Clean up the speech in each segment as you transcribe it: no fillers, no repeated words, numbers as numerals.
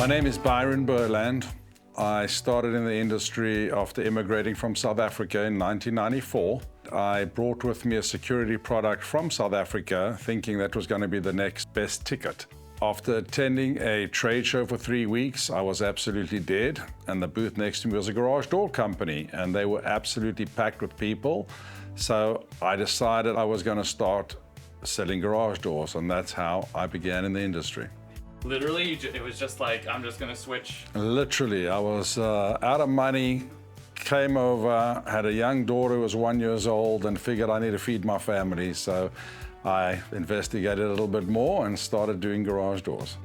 My name is Byron Burland. I started in the industry after immigrating from South Africa in 1994. I brought with me a security product from South Africa, thinking that was going to be the next best ticket. After attending a trade show for 3 weeks, I was absolutely dead, and the booth next to me was a garage door company, and they were absolutely packed with people. So I decided I was going to start selling garage doors, and that's how I began in the industry. Literally, it was just like, I'm just gonna switch. Literally, I was out of money, came over, had a young daughter who was 1 year old, and figured I need to feed my family. So I investigated a little bit more and started doing garage doors.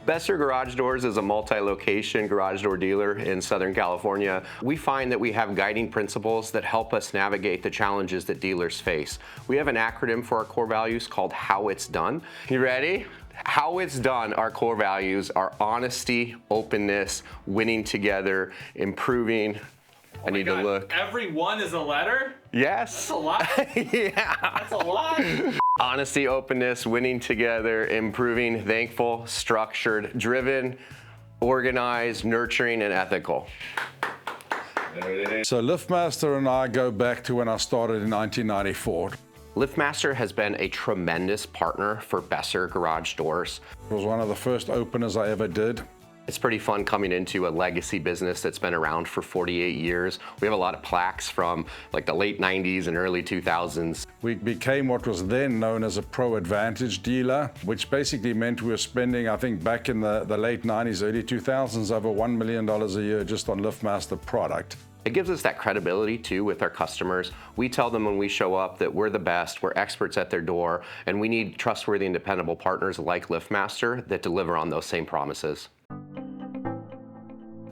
Besser Garage Doors is a multi-location garage door dealer in Southern California. We find that we have guiding principles that help us navigate the challenges that dealers face. We have an acronym for our core values called How It's Done. You ready? How it's done, our core values are honesty, openness, winning together, improving. I need to look. Every one is a letter? Yes. That's a lot. Yeah. That's a lot. Honesty, openness, winning together, improving, thankful, structured, driven, organized, nurturing, and ethical. So LiftMaster and I go back to when I started in 1994. LiftMaster has been a tremendous partner for Besser Garage Doors. It was one of the first openers I ever did. It's pretty fun coming into a legacy business that's been around for 48 years. We have a lot of plaques from like the late 90s and early 2000s. We became what was then known as a Pro Advantage dealer, which basically meant we were spending, I think back in the late 90s, early 2000s, over $1 million a year just on LiftMaster product. It gives us that credibility too with our customers. We tell them when we show up that we're the best, we're experts at their door, and we need trustworthy and dependable partners like LiftMaster that deliver on those same promises.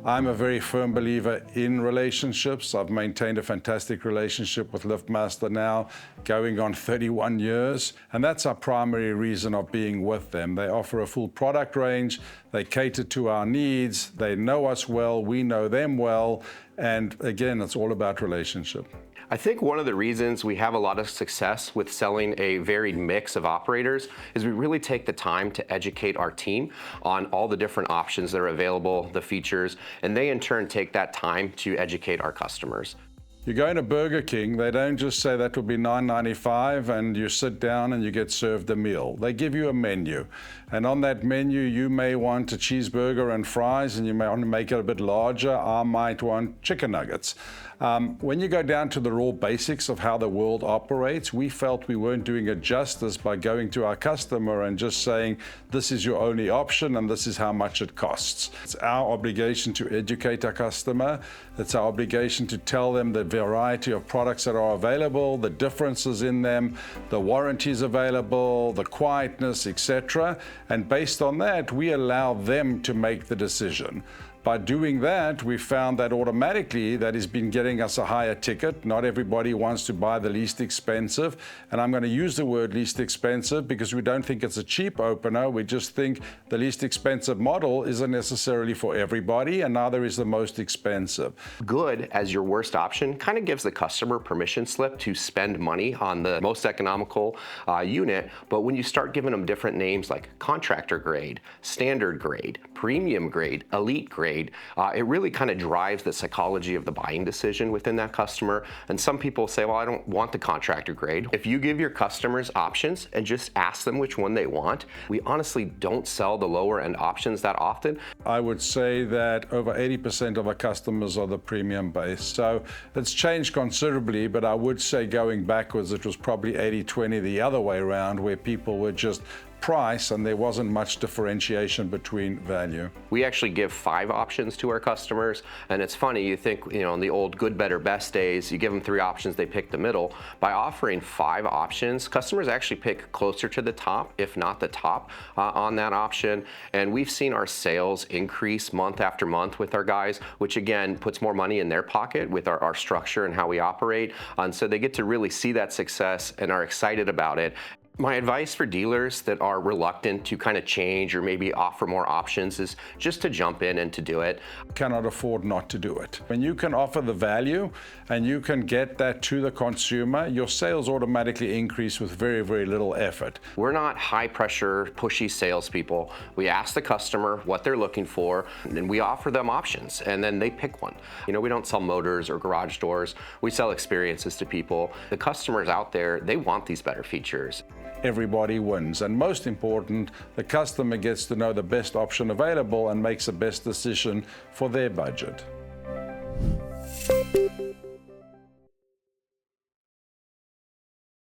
I'm a very firm believer in relationships. I've maintained a fantastic relationship with LiftMaster now, going on 31 years, and that's our primary reason of being with them. They offer a full product range, they cater to our needs, they know us well, we know them well, and again, it's all about relationship. I think one of the reasons we have a lot of success with selling a varied mix of operators is we really take the time to educate our team on all the different options that are available, the features, and they in turn take that time to educate our customers. You go into Burger King, they don't just say that will be $9.95 and you sit down and you get served a meal. They give you a menu. And on that menu, you may want a cheeseburger and fries, and you may want to make it a bit larger. I might want chicken nuggets. When you go down to the raw basics of how the world operates, we felt we weren't doing it justice by going to our customer and just saying, this is your only option and this is how much it costs. It's our obligation to educate our customer. It's our obligation to tell them the variety of products that are available, the differences in them, the warranties available, the quietness, etc. And based on that, we allow them to make the decision. By doing that, we found that automatically that has been getting us a higher ticket. Not everybody wants to buy the least expensive. And I'm going to use the word least expensive because we don't think it's a cheap opener. We just think the least expensive model isn't necessarily for everybody, and neither is the most expensive. Good as your worst option kind of gives the customer permission slip to spend money on the most economical unit. But when you start giving them different names like contractor grade, standard grade, premium grade, elite grade, it really kind of drives the psychology of the buying decision within that customer. And some people say, well, I don't want the contractor grade. If you give your customers options and just ask them which one they want, we honestly don't sell the lower end options that often. I would say that over 80% of our customers are the premium base. So it's changed considerably, but I would say going backwards, it was probably 80-20 the other way around, where people were just price and there wasn't much differentiation between value. We actually give 5 options to our customers, and it's funny, you think, in the old good, better, best days, you give them 3 options, they pick the middle. By offering 5 options, customers actually pick closer to the top, if not the top, on that option. And we've seen our sales increase month after month with our guys, which again puts more money in their pocket with our structure and how we operate. And so they get to really see that success and are excited about it. My advice for dealers that are reluctant to kind of change or maybe offer more options is just to jump in and to do it. Cannot afford not to do it. When you can offer the value and you can get that to the consumer, your sales automatically increase with very, very little effort. We're not high pressure, pushy salespeople. We ask the customer what they're looking for, and we offer them options, and then they pick one. You know, we don't sell motors or garage doors. We sell experiences to people. The customers out there, they want these better features. Everybody wins, and most important, the customer gets to know the best option available and makes the best decision for their budget.